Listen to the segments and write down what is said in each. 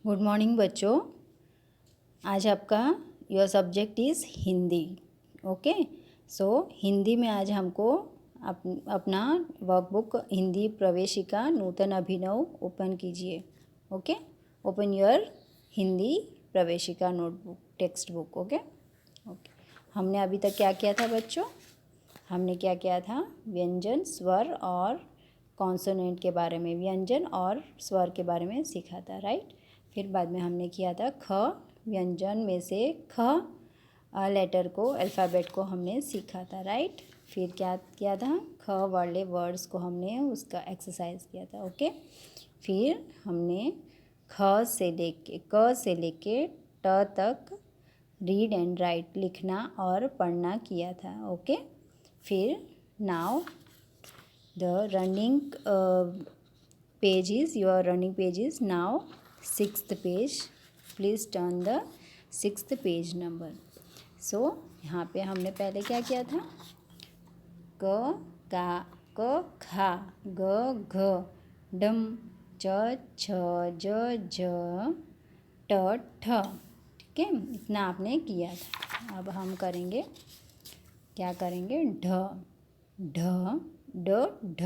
Good morning बच्चों। आज आपका your subject is Hindi. Okay, so Hindi में आज हमको अपना वर्कबुक हिंदी प्रवेशिका नूतन अभिनव ओपन कीजिए। Okay, open your Hindi Praveshika notebook text book. Okay okay, हमने अभी तक क्या किया था बच्चों? हमने क्या किया था? व्यंजन, स्वर और कॉन्सोनेंट के बारे में, व्यंजन और स्वर के बारे में सीखा था, राइट। फिर बाद में हमने किया था ख, व्यंजन में से ख लेटर को, अल्फ़ाबेट को हमने सीखा था, राइट। फिर क्या किया था? ख वाले वर्ड्स को हमने उसका एक्सरसाइज किया था। ओके, फिर हमने ख से लेके क से लेके ट तक रीड एंड राइट, लिखना और पढ़ना किया था। ओके, फिर now the running page your running page is now 6th page. Please turn the 6th page number. So यहाँ पे हमने पहले क्या किया था? क का क खा, ग घ, डम च छ, ज झ, ट ठ। ठीक है, इतना आपने किया था। अब हम करेंगे, क्या करेंगे? ढ ढ ड ढ,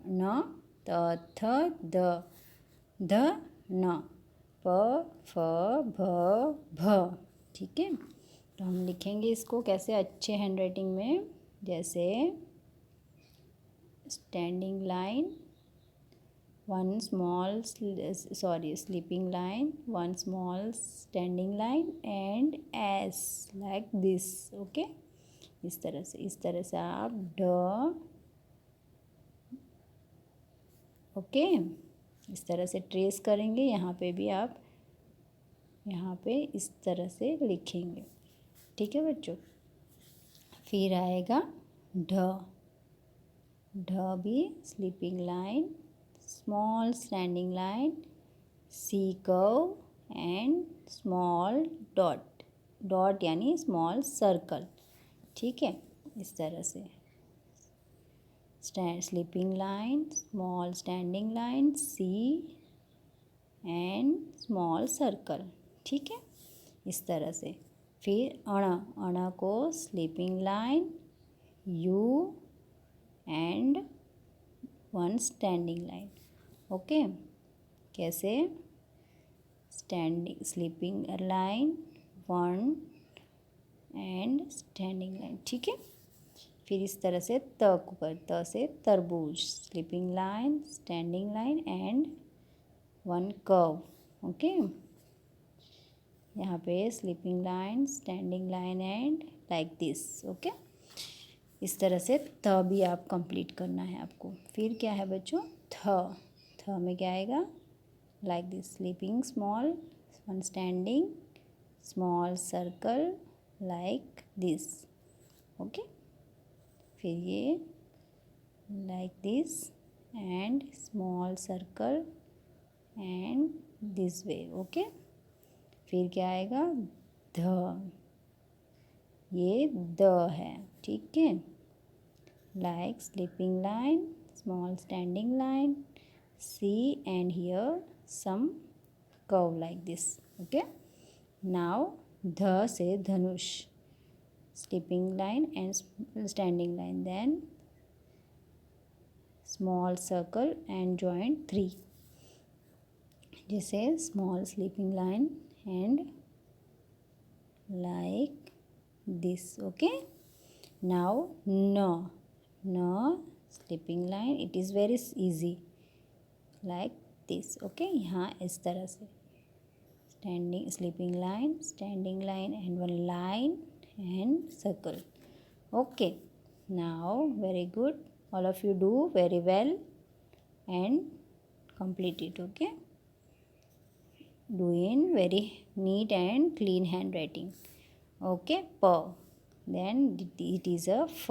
न त थ द, ध न, प फ भ भ। ठीक है, तो हम लिखेंगे इसको कैसे अच्छे हैंड राइटिंग में, जैसे standing line, one small sleeping line, one small standing line and S like this. Okay, इस तरह से आप ढ, ओके, इस तरह से ट्रेस करेंगे। यहाँ पे भी आप यहाँ पे इस तरह से लिखेंगे। ठीक है बच्चों। फिर आएगा ढ, ढ भी sleeping line, small standing line, C curve and small dot, dot यानी स्मॉल सर्कल। ठीक है, इस तरह से sleeping line, small standing line, C and small circle. ठीक है, इस तरह से। फिर अण, अण को sleeping line, U and one standing line. Okay, कैसे? Standing sleeping line, one and standing line. ठीक है, फिर इस तरह से त को कर, त से तरबूज, sleeping line, standing line and one curve. Okay, यहाँ पे sleeping line, standing line and like this. Okay, इस तरह से थ भी आप कंप्लीट करना है आपको। फिर क्या है बच्चों? थ, थ में क्या आएगा? Like this, sleeping small, one standing, small circle like this. Okay, फिर ये like this and small circle and this way. Okay, फिर क्या आएगा? ध, ये द है। ठीक है, like sleeping line, small standing line, C and here some curve like this. Okay, now ध से धनुष, sleeping line and standing line, then small circle and joint 3, जैसे small sleeping line and like this. Okay, now न, न sleeping line, it is very easy like this. Okay, यहाँ इस तरह से standing sleeping line, standing line and one line and circle. Okay, now very good, all of you do very well and complete it. Okay, do in very neat and clean handwriting. Okay, p, then it is a f,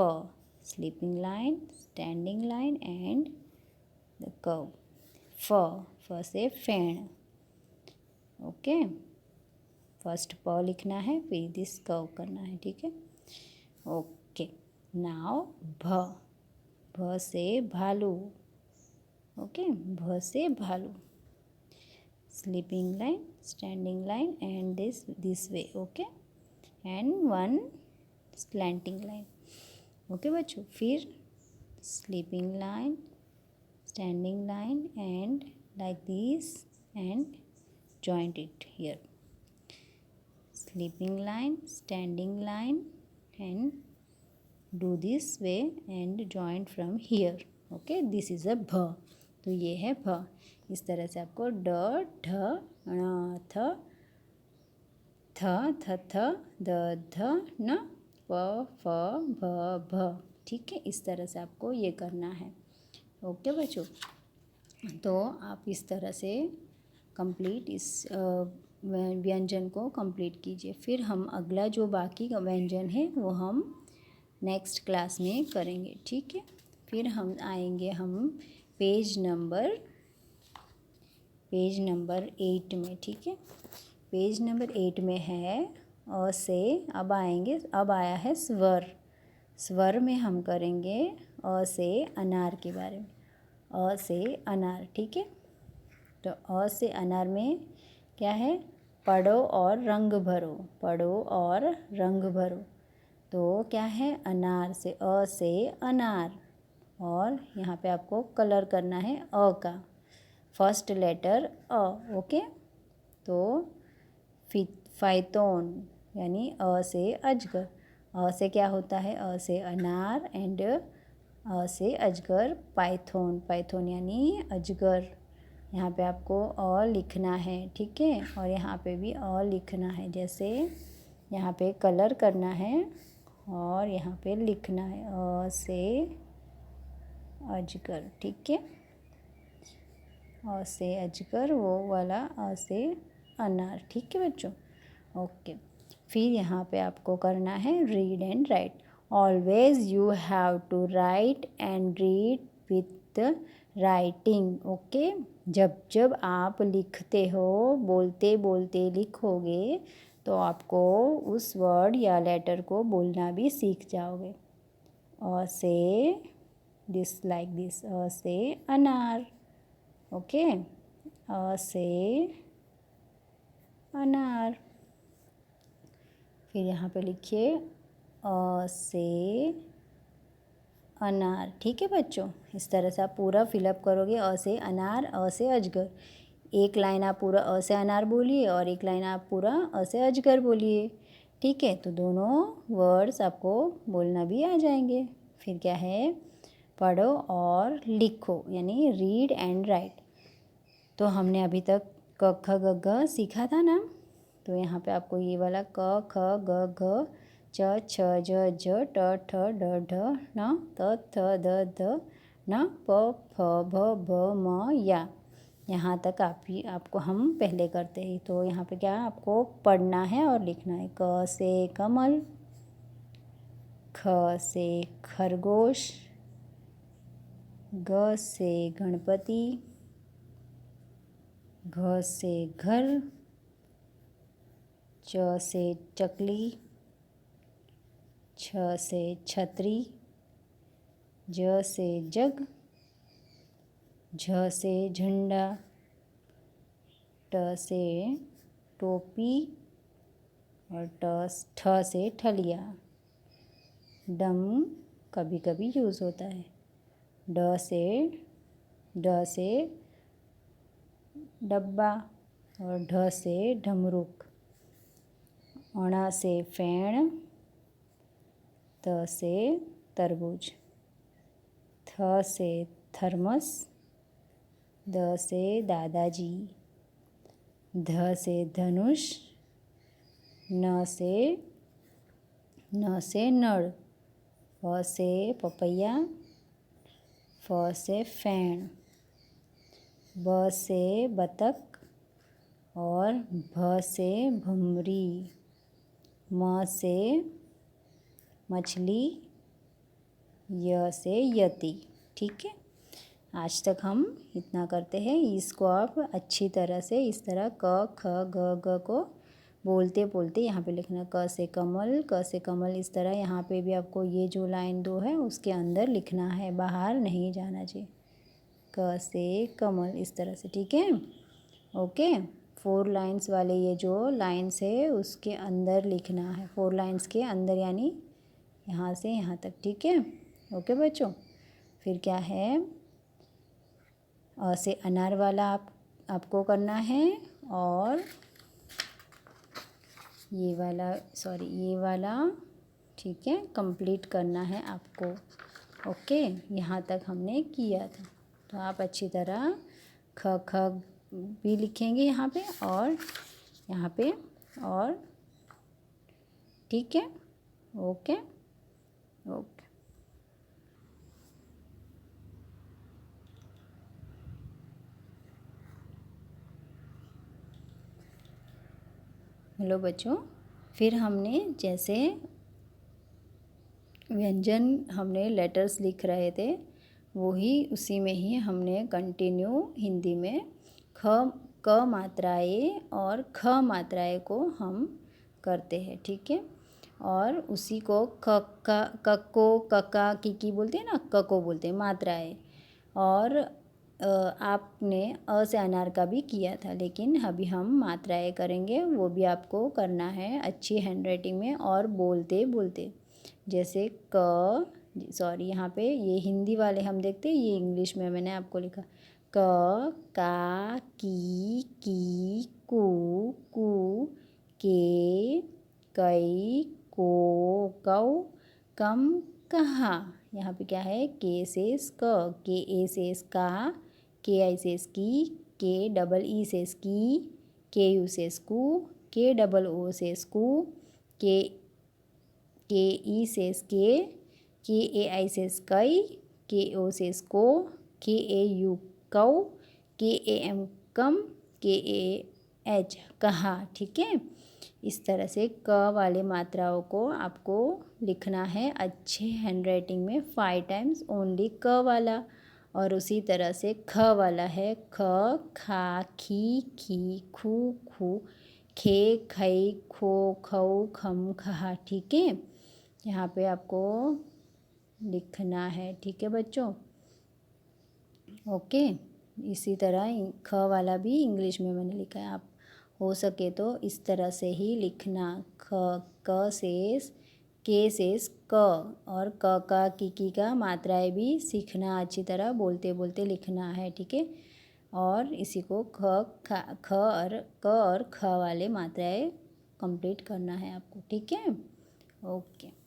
sleeping line, standing line and the curve. f से फेण। Okay, first प लिखना है, फिर this curve करना है। ठीक है, okay, now भ, भ से भालू। ओके, भ से भालू, sleeping line, standing line and this way, okay, and one slanting line, okay बच्चों। फिर sleeping line, standing line and like this and joint it here, sleeping line, standing line and do this way and joint from here, okay, this is a bha, तो ये है भ। इस तरह से आपको ड ढ ण थ थ थ थ द ध न प फ भ भ, ठीक है, इस तरह से आपको ये करना है, ओके बच्चों। तो आप इस तरह से कंप्लीट इस व्यंजन को कंप्लीट कीजिए। फिर हम अगला जो बाकी का व्यंजन है वो हम नेक्स्ट क्लास में करेंगे, ठीक है। फिर हम आएंगे हम पेज नंबर 8 में, ठीक है। पेज नंबर 8 में है अ से, अब आया है स्वर। स्वर में हम करेंगे अ से अनार के बारे में, अ से अनार, ठीक है। तो अ से अनार में क्या है, पढ़ो और रंग भरो, पढ़ो और रंग भरो। तो क्या है, अनार से, अ से अनार, और यहाँ पे आपको कलर करना है अ का, फर्स्ट लेटर अ, ओके। तो फाइतोन यानी अ से अजगर, अ से क्या होता है, अ से अनार एंड अ से अजगर, पाइथोन, पाइथोन यानी अजगर। यहाँ पे आपको अ लिखना है, ठीक है, और यहाँ पे भी अ लिखना है, जैसे यहाँ पे कलर करना है और यहाँ पे लिखना है अ से अजगर, ठीक है, अ से अजगर, वो वाला अ से अनार, ठीक है बच्चों, ओके। फिर यहाँ पे आपको करना है read and write. Always you have to write and read with writing, okay. जब जब आप लिखते हो, बोलते बोलते लिखोगे तो आपको उस वर्ड या लेटर को बोलना भी सीख जाओगे। अ से दिस, लाइक दिस, अ से अनार, ओके, अ से अनार। फिर यहाँ पे लिखिए अ से अनार, ठीक है बच्चों। इस तरह से आप पूरा फिलअप करोगे, अ से अनार, अ से अजगर। एक लाइन आप पूरा अ से अनार बोलिए और एक लाइन आप पूरा अ से अजगर बोलिए, ठीक है। तो दोनों वर्ड्स आपको बोलना भी आ जाएंगे। फिर क्या है, पढ़ो और लिखो, यानी रीड एंड राइट। तो हमने अभी तक क ख ग घ सीखा था ना, तो यहाँ पे आपको ये वाला क ख ग घ च छ ज झ ट ठ ड ढ न त थ द ध न प फ भ भ म या, यहाँ तक आपको हम पहले करते हैं। तो यहाँ पे क्या आपको पढ़ना है और लिखना है। क से कमल, ख से खरगोश, ग से गणपति, घ से घर, च से चकली, छ से छतरी, ज से जग, झ से झंडा, ट से टोपी और ठ से ठलिया। डम कभी कभी यूज़ होता है। ड से डब्बा और ढ से ढमरुक। अणा से फेण, त से तरबूज, थ से थर्मस, द से दादाजी, ध से धनुष, न से नड़, प से पपैया, फ से फेण, ब से बतख और भ से भमरी, म से मछली, य से यति, ठीक है। आज तक हम इतना करते हैं। इसको आप अच्छी तरह से इस तरह क ख ग घ को बोलते बोलते यहाँ पे लिखना। क से कमल, क से कमल, इस तरह यहाँ पे भी आपको ये जो लाइन 2 है उसके अंदर लिखना है, बाहर नहीं जाना चाहिए। क से कमल, इस तरह से, ठीक है। ओके। 4 लाइंस वाले ये जो लाइंस है उसके अंदर लिखना है, 4 लाइंस के अंदर, यानी यहाँ से यहाँ तक, ठीक है। ओके बच्चों, फिर क्या है, से अनार वाला आपको करना है, और ये वाला ठीक है कंप्लीट करना है आपको। ओके, यहाँ तक हमने किया था, तो आप अच्छी तरह ख भी लिखेंगे यहाँ पे और यहाँ पे, और ठीक है। Okay okay. हेलो बच्चों, फिर हमने जैसे व्यंजन हमने लेटर्स लिख रहे थे, वही उसी में ही हमने कंटिन्यू हिंदी में क मात्राएँ और ख मात्राएँ को हम करते हैं, ठीक है। और उसी को कक्को कक्का की बोलते हैं ना, क को बोलते हैं मात्राएँ। और आपने अ से अनार का भी किया था, लेकिन अभी हम मात्राएँ करेंगे, वो भी आपको करना है अच्छी हैंडराइटिंग में और बोलते बोलते। जैसे यहाँ पे ये हिंदी वाले हम देखते हैं, ये इंग्लिश में मैंने आपको लिखा, क का की कू कू के कई को कौ कम कहा। यहाँ पे क्या है, के से क, के ए से का, के आई से की, के डबल ई से की, के यू से स्कू, के डबल ओ से स्कू, के ई से के ए आई से कई, के ओ से को, के ए यू कौ, के ए एम कम, के ए एच कहा, ठीक है। इस तरह से क वाले मात्राओं को आपको लिखना है अच्छे हैंडराइटिंग में 5 टाइम्स ओनली क वाला। और उसी तरह से ख वाला है ख खा खी खू खू, खे खई खो खऊ खम खहा, ठीक है। यहाँ पे आपको लिखना है, ठीक है बच्चों। ओके, इसी तरह ख वाला भी इंग्लिश में मैंने लिखा है, आप हो सके तो इस तरह से ही लिखना। क से के से क, और क का की का मात्राएं भी सीखना, अच्छी तरह बोलते बोलते लिखना है, ठीक है। और इसी को ख और ख वाले मात्राएं कंप्लीट करना है आपको, ठीक है। ओके।